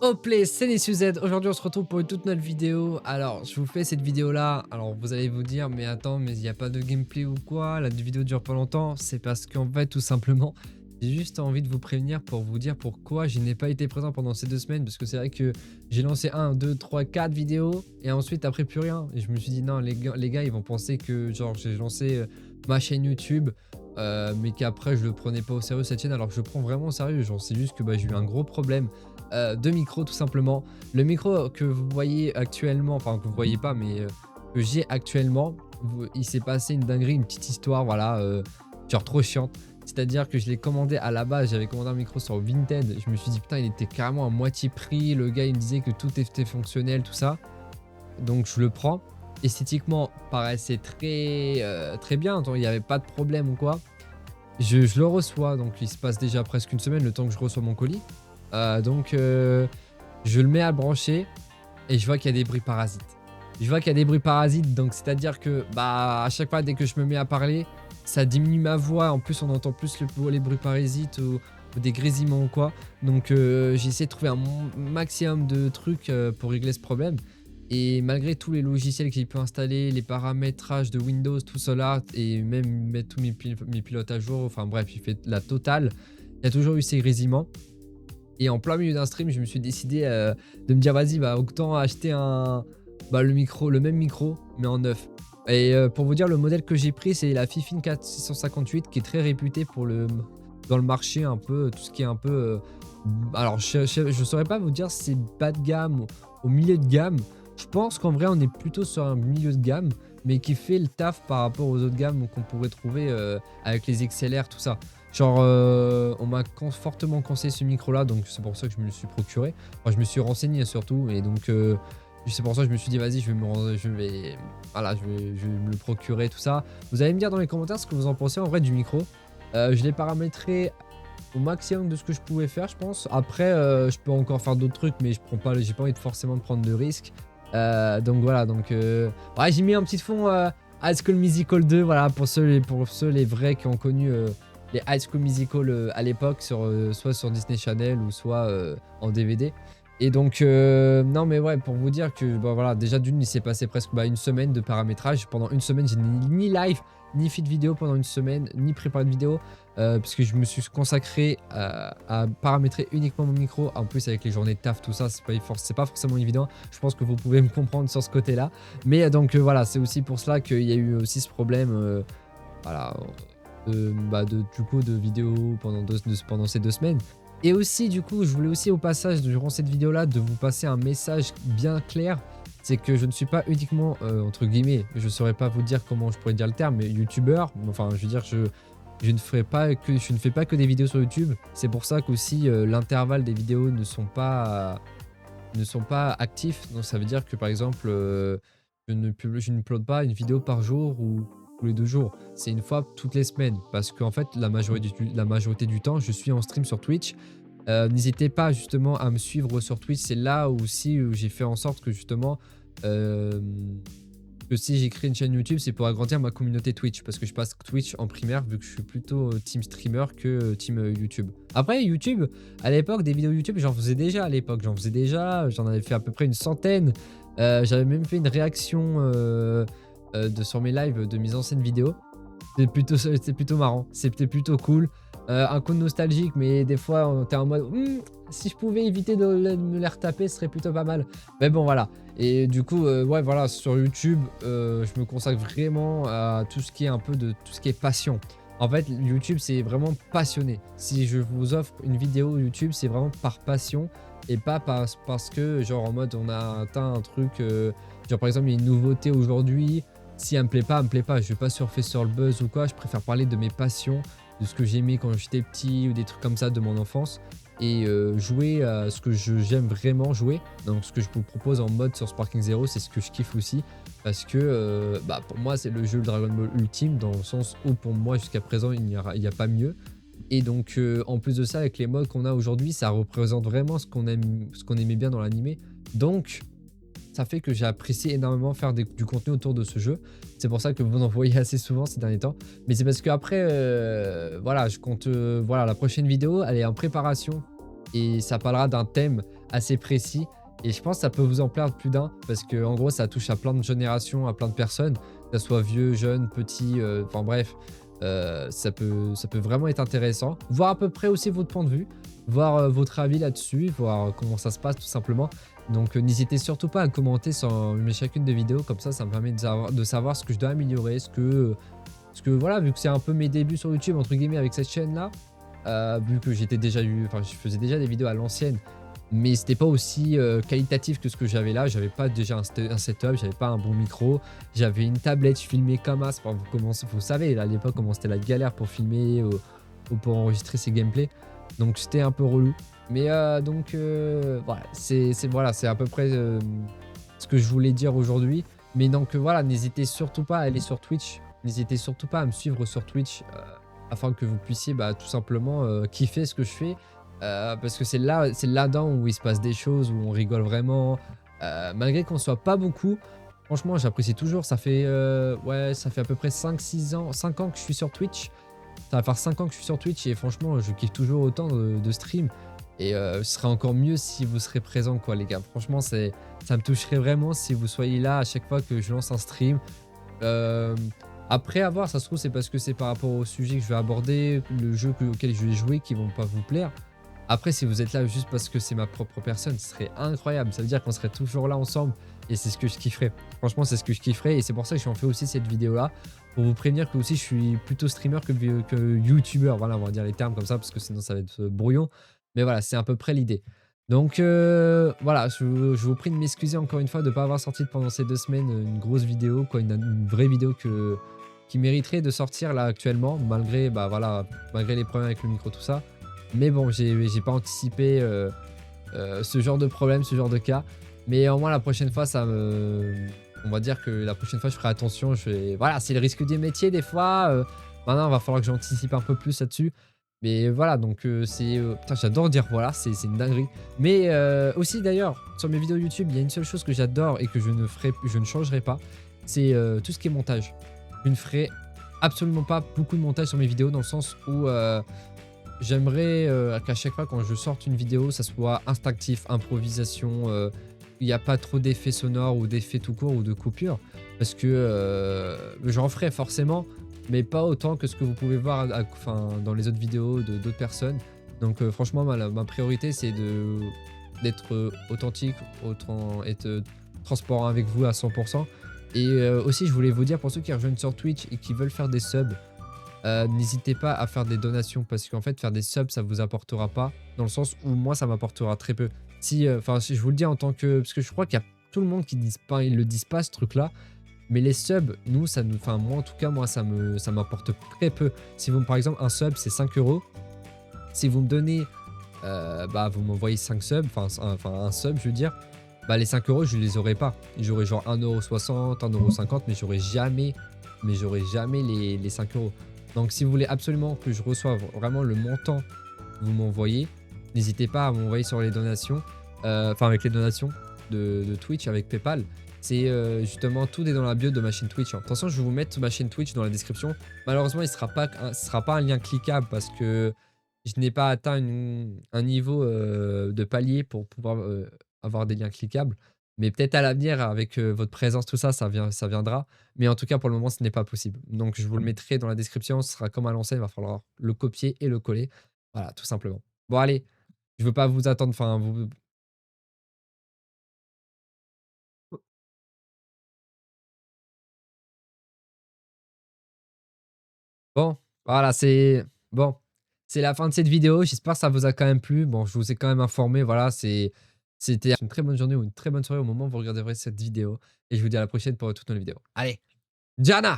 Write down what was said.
Hop les, c'est les Suzette. Aujourd'hui on se retrouve pour une toute nouvelle vidéo. Alors je vous fais cette vidéo là. Alors vous allez vous dire mais attends, mais il n'y a pas de gameplay ou quoi? La vidéo dure pas longtemps. C'est parce qu'en fait tout simplement j'ai juste envie de vous prévenir pour vous dire pourquoi je n'ai pas été présent pendant ces 2 semaines. Parce que c'est vrai que j'ai lancé 1, 2, 3, 4 vidéos et ensuite après plus rien. Et je me suis dit non, les gars ils vont penser que genre j'ai lancé ma chaîne YouTube, mais qu'après je le prenais pas au sérieux cette chaîne, alors que je le prends vraiment au sérieux. Genre c'est juste que j'ai eu un gros problème de micro tout simplement. Le micro que vous voyez actuellement, enfin que vous voyez pas, mais que j'ai actuellement, il s'est passé une dinguerie, une petite histoire, voilà, genre trop chiante. C'est-à-dire que je l'ai commandé à la base, j'avais commandé un micro sur Vinted. Je me suis dit putain, il était carrément à moitié prix. Le gars il me disait que tout était fonctionnel, tout ça. Donc je le prends. Esthétiquement, paraissait très bien. Il n'y avait pas de problème ou quoi. Je le reçois, donc il se passe déjà presque une semaine le temps que je reçois mon colis. Je le mets à brancher et je vois qu'il y a des bruits parasites. Je vois qu'il y a des bruits parasites, donc c'est-à-dire que à chaque fois dès que je me mets à parler, ça diminue ma voix. En plus, on entend plus les bruits parasites ou des grésillements ou quoi. Donc j'ai essayé de trouver un maximum de trucs pour régler ce problème. Et malgré tous les logiciels que j'ai pu installer, les paramétrages de Windows, tout cela, et même mettre tous mes pilotes à jour, enfin bref, il fait la totale, il y a toujours eu ces grésillements. Et en plein milieu d'un stream, je me suis décidé de me dire vas-y, autant acheter le même micro, mais en neuf. Et pour vous dire, le modèle que j'ai pris, c'est la Fifine 4658, qui est très réputée dans le marché, un peu, tout ce qui est un peu... alors, je saurais pas vous dire si c'est bas de gamme ou au milieu de gamme. Je pense qu'en vrai, on est plutôt sur un milieu de gamme, mais qui fait le taf par rapport aux autres gammes qu'on pourrait trouver avec les XLR, tout ça. Genre, on m'a fortement conseillé ce micro-là, donc c'est pour ça que je me le suis procuré. Enfin, je me suis renseigné surtout, et donc c'est pour ça que je me suis dit, vas-y, je vais me le procurer, tout ça. Vous allez me dire dans les commentaires ce que vous en pensez en vrai du micro. Je l'ai paramétré au maximum de ce que je pouvais faire, je pense. Après, je peux encore faire d'autres trucs, mais j'ai pas envie forcément de prendre de risques. Donc voilà, ouais, j'ai mis un petit fond High School Musical 2, voilà, pour ceux les vrais qui ont connu les High School Musical à l'époque, soit sur Disney Channel ou soit en DVD. Et donc, non mais ouais, pour vous dire que voilà, déjà d'une, il s'est passé presque une semaine de paramétrage. Pendant une semaine, j'ai ni live, ni feed vidéo pendant une semaine, ni préparé de vidéo, puisque je me suis consacré à paramétrer uniquement mon micro. En plus, avec les journées de taf, tout ça, c'est pas forcément évident. Je pense que vous pouvez me comprendre sur ce côté-là. Mais donc voilà, c'est aussi pour cela qu'il y a eu aussi ce problème, voilà, du coup, de vidéos pendant ces 2 semaines. Et aussi, du coup, je voulais aussi au passage, durant cette vidéo-là, de vous passer un message bien clair. C'est que je ne suis pas uniquement, entre guillemets, je ne saurais pas vous dire comment je pourrais dire le terme, mais youtubeur. Enfin, je veux dire, je ne fais pas que des vidéos sur YouTube. C'est pour ça qu'aussi l'intervalle des vidéos ne sont pas actifs. Donc ça veut dire que par exemple, je ne upload pas une vidéo par jour ou tous les 2 jours. C'est une fois toutes les semaines. Parce qu'en fait, la majorité du temps, je suis en stream sur Twitch. N'hésitez pas justement à me suivre sur Twitch. C'est là aussi où j'ai fait en sorte que justement que si j'ai créé une chaîne YouTube, c'est pour agrandir ma communauté Twitch, parce que je passe Twitch en primaire vu que je suis plutôt team streamer que team YouTube. Après YouTube, à l'époque, des vidéos YouTube, j'en faisais déjà à l'époque, j'en avais fait à peu près une centaine. J'avais même fait une réaction sur mes lives de mes anciennes vidéos. C'était plutôt marrant, c'était plutôt cool. Un coup de nostalgique, mais des fois, t'es en mode si je pouvais éviter de me les retaper, ce serait plutôt pas mal. Mais bon, voilà. Et du coup, ouais, voilà, sur YouTube, je me consacre vraiment à tout ce qui est tout ce qui est passion. En fait, YouTube, c'est vraiment passionné. Si je vous offre une vidéo YouTube, c'est vraiment par passion et pas parce que, genre, en mode, on a atteint un truc, genre, par exemple, il y a une nouveauté aujourd'hui. Si elle me plaît pas, elle me plaît pas. Je vais pas surfer sur le buzz ou quoi. Je préfère parler de mes passions, de ce que j'aimais quand j'étais petit ou des trucs comme ça de mon enfance. Et jouer à ce que j'aime vraiment jouer. Donc ce que je vous propose en mode sur Sparking Zero, c'est ce que je kiffe aussi. Parce que pour moi, c'est le jeu Dragon Ball ultime, dans le sens où pour moi, jusqu'à présent, il n'y a pas mieux. Et donc en plus de ça, avec les modes qu'on a aujourd'hui, ça représente vraiment ce qu'on aimait bien dans l'animé. Donc ça fait que j'ai apprécié énormément faire du contenu autour de ce jeu. C'est pour ça que vous en voyez assez souvent ces derniers temps. Mais c'est parce qu'après, voilà, je compte... voilà, la prochaine vidéo, elle est en préparation. et ça parlera d'un thème assez précis. Et je pense que ça peut vous en plaire plus d'un parce que en gros, ça touche à plein de générations, à plein de personnes, que ce soit vieux, jeunes, petits, enfin bref, ça peut vraiment être intéressant. Voir à peu près aussi votre point de vue, voir votre avis là-dessus, voir comment ça se passe tout simplement. Donc n'hésitez surtout pas à commenter sur chacune des vidéos, comme ça me permet de savoir ce que je dois améliorer, ce que voilà, vu que c'est un peu mes débuts sur YouTube, entre guillemets, avec cette chaîne-là, vu que je faisais déjà des vidéos à l'ancienne, mais c'était pas aussi qualitatif que ce que j'avais là. J'avais pas déjà un setup, j'avais pas un bon micro, j'avais une tablette, je filmais comme as. Enfin, vous savez, là, à l'époque, comment c'était la galère pour filmer ou pour enregistrer ses gameplays. Donc c'était un peu relou. Mais voilà, c'est à peu près ce que je voulais dire aujourd'hui. Mais donc voilà, n'hésitez surtout pas à aller sur Twitch. N'hésitez surtout pas à me suivre sur Twitch afin que vous puissiez tout simplement kiffer ce que je fais. Parce que c'est là-dedans où il se passe des choses, où on rigole vraiment. Malgré qu'on soit pas beaucoup, franchement, j'apprécie toujours. Ça fait à peu près 5-6 ans, 5 ans que je suis sur Twitch. Ça va faire 5 ans que je suis sur Twitch et franchement, je kiffe toujours autant de stream. Et ce serait encore mieux si vous serez présents, quoi, les gars. Franchement, ça me toucherait vraiment si vous soyez là à chaque fois que je lance un stream. Euh, Après avoir, ça se trouve, c'est parce que c'est par rapport au sujet que je vais aborder, le jeu auquel je vais jouer qui vont pas vous plaire. Après, si vous êtes là juste parce que c'est ma propre personne, ce serait incroyable. Ça veut dire qu'on serait toujours là ensemble et c'est ce que je kifferais. Franchement, c'est ce que je kifferais et c'est pour ça que je fais aussi cette vidéo-là. Pour vous prévenir que aussi je suis plutôt streamer que youtubeur. Voilà, on va dire les termes comme ça parce que sinon ça va être brouillon. Mais voilà, c'est à peu près l'idée. Donc voilà, je vous prie de m'excuser encore une fois de ne pas avoir sorti pendant ces 2 semaines une grosse vidéo, quoi, une vraie vidéo qui mériterait de sortir là actuellement, malgré les problèmes avec le micro, tout ça. Mais bon, j'ai pas anticipé ce genre de problème, ce genre de cas. Mais au moins la prochaine fois, on va dire que la prochaine fois, je ferai attention. Voilà, c'est le risque du métier des fois. Maintenant, il va falloir que j'anticipe un peu plus là-dessus. Mais voilà, donc putain, j'adore dire voilà, c'est une dinguerie. Mais aussi d'ailleurs, sur mes vidéos YouTube, il y a une seule chose que j'adore et que je ne changerai pas, c'est tout ce qui est montage. Je ne ferai absolument pas beaucoup de montage sur mes vidéos dans le sens où j'aimerais qu'à chaque fois quand je sorte une vidéo, ça soit instinctif, improvisation, il n'y a pas trop d'effets sonores ou d'effets tout court ou de coupures. Parce que j'en ferai forcément, mais pas autant que ce que vous pouvez voir dans les autres vidéos d'autres personnes. Donc franchement, ma priorité, c'est d'être authentique, être transparent avec vous à 100%. Et aussi, je voulais vous dire, pour ceux qui rejoignent sur Twitch et qui veulent faire des subs, n'hésitez pas à faire des donations parce qu'en fait, faire des subs, ça vous apportera pas, dans le sens où moi, ça m'apportera très peu. Si je vous le dis en tant que... Parce que je crois qu'il y a tout le monde qui disent pas, ils le disent pas, ce truc-là. Mais les subs, nous, moi en tout cas, ça m'apporte très peu. Si vous, par exemple, un sub, c'est 5 €. Si vous me donnez, vous m'envoyez 5 subs, un sub, je veux dire, les 5 €, je les aurais pas. J'aurais genre 1,60 €, 1,50 €, mais j'aurais jamais les 5 €. Donc si vous voulez absolument que je reçoive vraiment le montant que vous m'envoyez, n'hésitez pas à m'envoyer sur les donations, avec les donations de Twitch avec PayPal. C'est justement, tout est dans la bio de ma chaîne Twitch. Attention, je vais vous mettre ma chaîne Twitch dans la description. Malheureusement, ce sera pas un lien cliquable parce que je n'ai pas atteint un niveau de palier pour pouvoir avoir des liens cliquables. Mais peut-être à l'avenir, avec votre présence, tout ça, ça viendra. Mais en tout cas, pour le moment, ce n'est pas possible. Donc, je vous le mettrai dans la description. Ce sera comme à l'ancienne, il va falloir le copier et le coller. Voilà, tout simplement. Bon, allez, je veux pas vous attendre. Bon, voilà, bon, c'est la fin de cette vidéo. J'espère que ça vous a quand même plu. Bon, je vous ai quand même informé. Voilà, c'était une très bonne journée ou une très bonne soirée au moment où vous regarderez cette vidéo. Et je vous dis à la prochaine pour toute nouvelle vidéo. Allez, Diana!